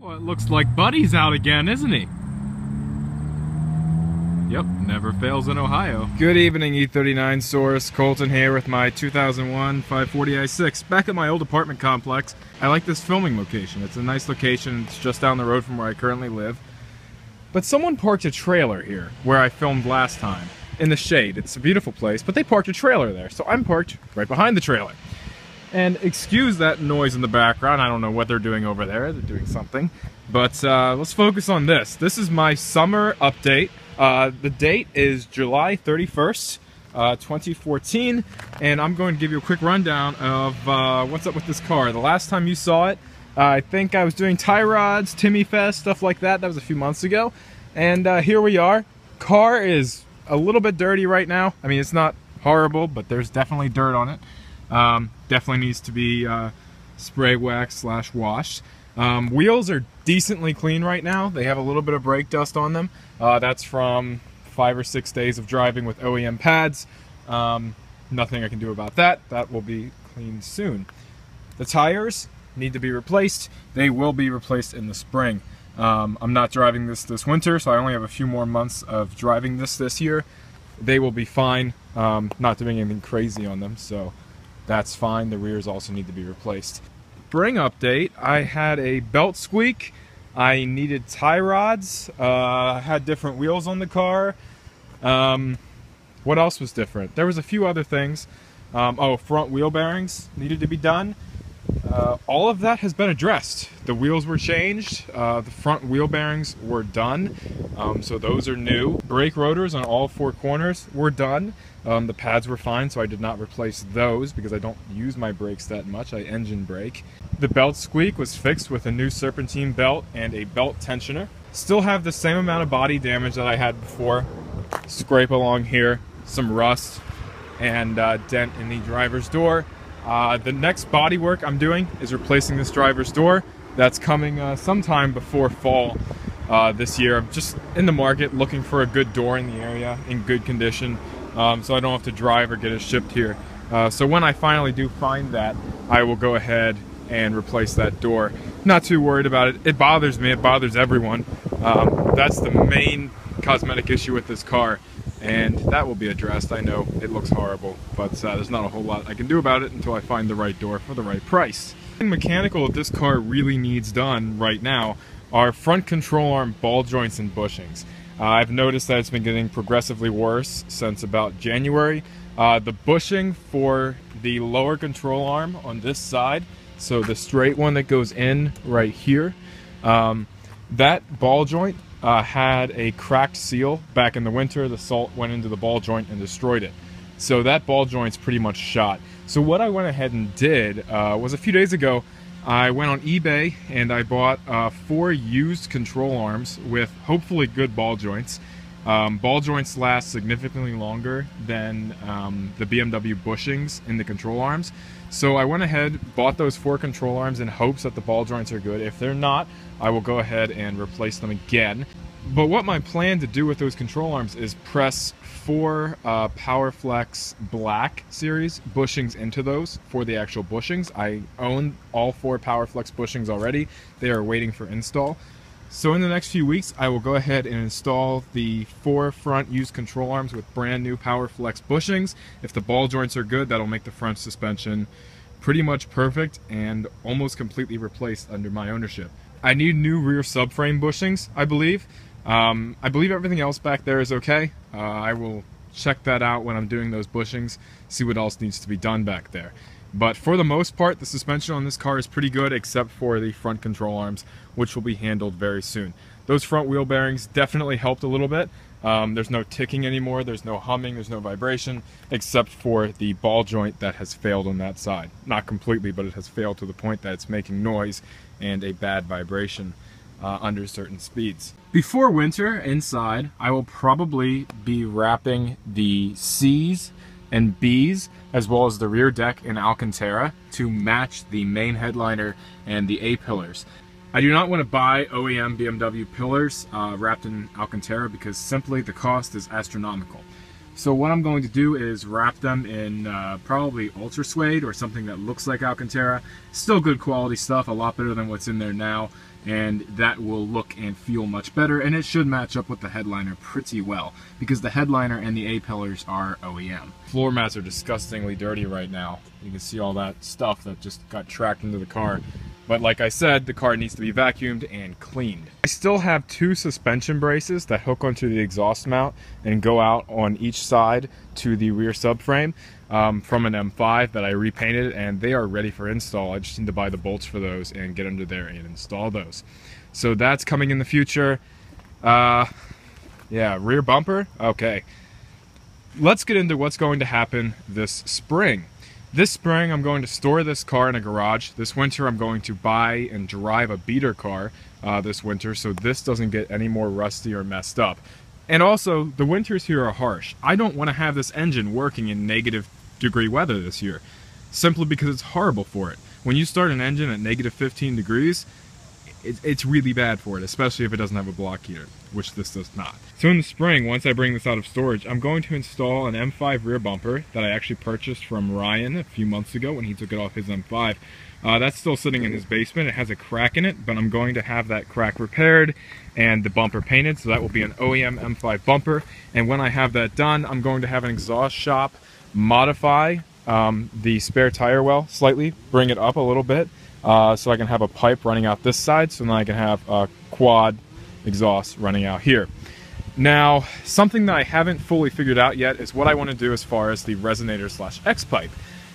Well, it looks like Buddy's out again, isn't he? Yep, never fails in Ohio. Good evening, E39 source. Colton here with my 2001 540i6. Back at my old apartment complex. I like this filming location. It's a nice location. It's just down the road from where I currently live. But someone parked a trailer here, where I filmed last time, in the shade. It's a beautiful place, but they parked a trailer there, so I'm parked right behind the trailer. And excuse that noise in the background. I don't know what they're doing over there. They're doing something. But let's focus on this. This is my summer update. The date is July 31st, 2014, and I'm going to give you a quick rundown of what's up with this car. The last time you saw it, I think I was doing tie rods, Timmy Fest, stuff like that. That was a few months ago. And here we are. Car is a little bit dirty right now. I mean, it's not horrible, but there's definitely dirt on it. Definitely needs to be spray wax / washed. Wheels are decently clean right now. They have a little bit of brake dust on them. That's from 5 or 6 days of driving with OEM pads. Nothing I can do about that. That will be cleaned soon. The tires need to be replaced. They will be replaced in the spring. I'm not driving this winter, so I only have a few more months of driving this year. They will be fine. Not doing anything crazy on them, so that's fine. The rears also need to be replaced. Spring update, I had a belt squeak. I needed tie rods. I had different wheels on the car. What else was different? There was a few other things. Oh, front wheel bearings needed to be done. All of that has been addressed. The wheels were changed. The front wheel bearings were done. So those are new. Brake rotors on all 4 corners were done. The pads were fine, so I did not replace those because I don't use my brakes that much. I engine brake. The belt squeak was fixed with a new serpentine belt and a belt tensioner. Still have the same amount of body damage that I had before. Scrape along here, some rust, and dent in the driver's door. The next body work I'm doing is replacing this driver's door. That's coming sometime before fall this year. I'm just in the market looking for a good door in the area in good condition, so I don't have to drive or get it shipped here. So when I finally do find that, I will go ahead and replace that door. Not too worried about it. It bothers me. It bothers everyone. That's the main cosmetic issue with this car. And that will be addressed. I know it looks horrible, but there's not a whole lot I can do about it until I find the right door for the right price. The mechanical that this car really needs done right now are front control arm ball joints and bushings. I've noticed that it's been getting progressively worse since about January. The bushing for the lower control arm on this side, so the straight one that goes in right here, that ball joint had a cracked seal back in the winter. The salt went into the ball joint and destroyed it. So that ball joint's pretty much shot. So what I went ahead and did was a few days ago, I went on eBay and I bought 4 used control arms with hopefully good ball joints. Ball joints last significantly longer than the BMW bushings in the control arms. So I went ahead, bought those 4 control arms in hopes that the ball joints are good. If they're not, I will go ahead and replace them again. But what my plan to do with those control arms is press 4 PowerFlex Black series bushings into those for the actual bushings. I own all 4 PowerFlex bushings already. They are waiting for install. So in the next few weeks, I will go ahead and install the 4 front used control arms with brand new PowerFlex bushings. If the ball joints are good, that'll make the front suspension pretty much perfect and almost completely replaced under my ownership. I need new rear subframe bushings, I believe. I believe everything else back there is okay. I will check that out when I'm doing those bushings, see what else needs to be done back there. But for the most part, the suspension on this car is pretty good, except for the front control arms, which will be handled very soon. Those front wheel bearings definitely helped a little bit. There's no ticking anymore, there's no humming, there's no vibration, except for the ball joint that has failed on that side. Not completely, but it has failed to the point that it's making noise and a bad vibration under certain speeds. Before winter, inside, I will probably be wrapping the C's and B's as well as the rear deck in Alcantara to match the main headliner and the A-pillars. I do not want to buy OEM BMW pillars wrapped in Alcantara because simply the cost is astronomical. So what I'm going to do is wrap them in probably ultra suede or something that looks like Alcantara. Still good quality stuff, a lot better than what's in there now. and that will look and feel much better, and it should match up with the headliner pretty well, because the headliner and the A-pillars are OEM. Floor mats are disgustingly dirty right now. You can see all that stuff that just got tracked into the car. But like I said, the car needs to be vacuumed and cleaned. I still have 2 suspension braces that hook onto the exhaust mount and go out on each side to the rear subframe from an M5 that I repainted, and they are ready for install. I just need to buy the bolts for those and get under there and install those. So that's coming in the future. Yeah, rear bumper? Okay. Let's get into what's going to happen this spring. This spring, I'm going to store this car in a garage. This winter, I'm going to buy and drive a beater car this winter, so this doesn't get any more rusty or messed up. And also, the winters here are harsh. I don't want to have this engine working in -degree weather this year, simply because it's horrible for it. When you start an engine at -15 degrees, it's really bad for it, especially if it doesn't have a block heater, which this does not. So in the spring, once I bring this out of storage, I'm going to install an M5 rear bumper that I actually purchased from Ryan a few months ago when he took it off his M5. That's still sitting in his basement. It has a crack in it, but I'm going to have that crack repaired and the bumper painted, so that will be an OEM M5 bumper. And when I have that done, I'm going to have an exhaust shop modify the spare tire well slightly, bring it up a little bit, so I can have a pipe running out this side, so then I can have a quad exhaust running out here. Now, something that I haven't fully figured out yet is what I want to do as far as the resonator / X pipe.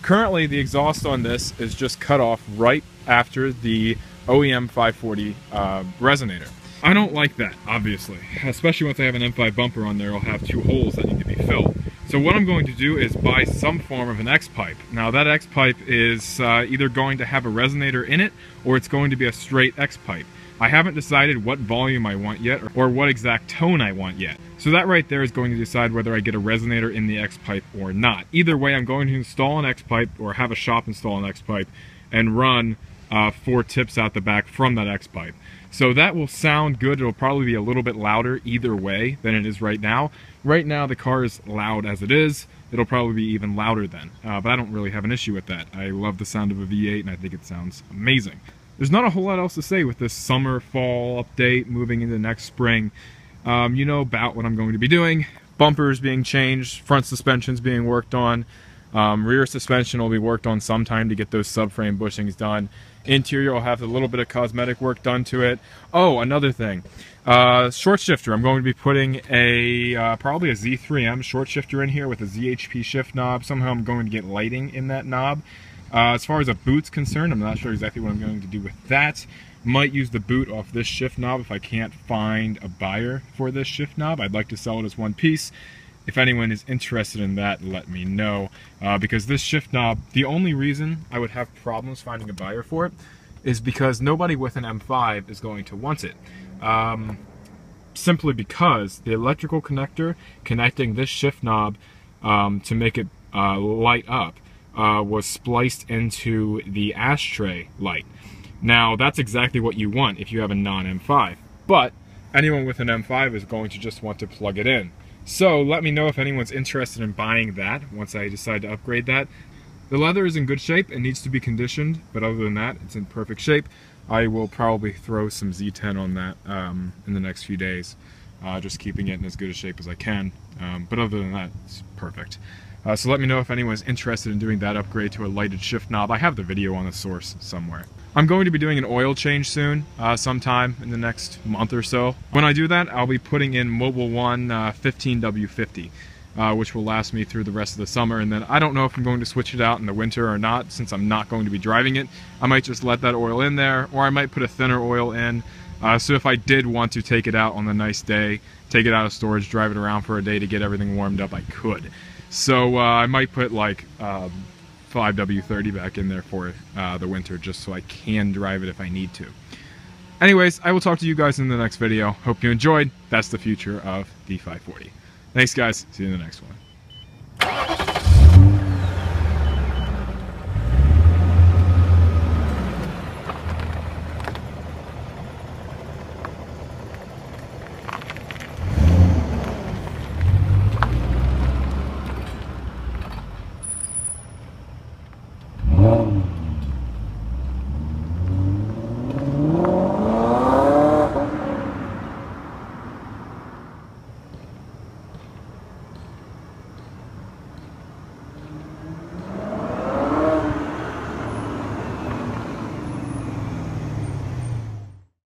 Currently, the exhaust on this is just cut off right after the OEM 540 resonator. I don't like that, obviously, especially once I have an M5 bumper on there. I'll have 2 holes that need to be filled. So what I'm going to do is buy some form of an X pipe. Now that X pipe is either going to have a resonator in it, or it's going to be a straight X pipe. I haven't decided what volume I want yet, or what exact tone I want yet. So that right there is going to decide whether I get a resonator in the X pipe or not. Either way, I'm going to install an X pipe, or have a shop install an X pipe, and run 4 tips out the back from that X pipe. So that will sound good. It'll probably be a little bit louder either way than it is right now. Right now the car is loud as it is. It'll probably be even louder then, but I don't really have an issue with that. I love the sound of a V8 and I think it sounds amazing. There's not a whole lot else to say with this summer, fall update, moving into next spring. You know about what I'm going to be doing. Bumpers being changed, front suspensions being worked on, rear suspension will be worked on sometime to get those subframe bushings done. Interior will have a little bit of cosmetic work done to it. Oh, another thing. Short shifter. I'm going to be putting a probably a Z3M short shifter in here with a ZHP shift knob. Somehow I'm going to get lighting in that knob. As far as a boot's concerned, I'm not sure exactly what I'm going to do with that. Might use the boot off this shift knob if I can't find a buyer for this shift knob. I'd like to sell it as one piece. If anyone is interested in that, let me know. Because this shift knob, the only reason I would have problems finding a buyer for it is because nobody with an M5 is going to want it. Simply because the electrical connector connecting this shift knob to make it light up was spliced into the ashtray light. Now, that's exactly what you want if you have a non-M5. But anyone with an M5 is going to just want to plug it in. So let me know if anyone's interested in buying that once I decide to upgrade that. The leather is in good shape. It needs to be conditioned, but other than that, it's in perfect shape. I will probably throw some Z10 on that in the next few days, just keeping it in as good a shape as I can. But other than that, it's perfect. So let me know if anyone's interested in doing that upgrade to a lighted shift knob. I have the video on the source somewhere. I'm going to be doing an oil change soon, sometime in the next month or so. When I do that, I'll be putting in Mobil 1 15W50, which will last me through the rest of the summer. And then I don't know if I'm going to switch it out in the winter or not, since I'm not going to be driving it. I might just let that oil in there, or I might put a thinner oil in. So if I did want to take it out on a nice day, take it out of storage, drive it around for a day to get everything warmed up, I could. So I might put like 5W30 back in there for the winter, just so I can drive it if I need to. Anyways, I will talk to you guys in the next video. Hope you enjoyed. That's the future of the 540. Thanks guys, see you in the next one.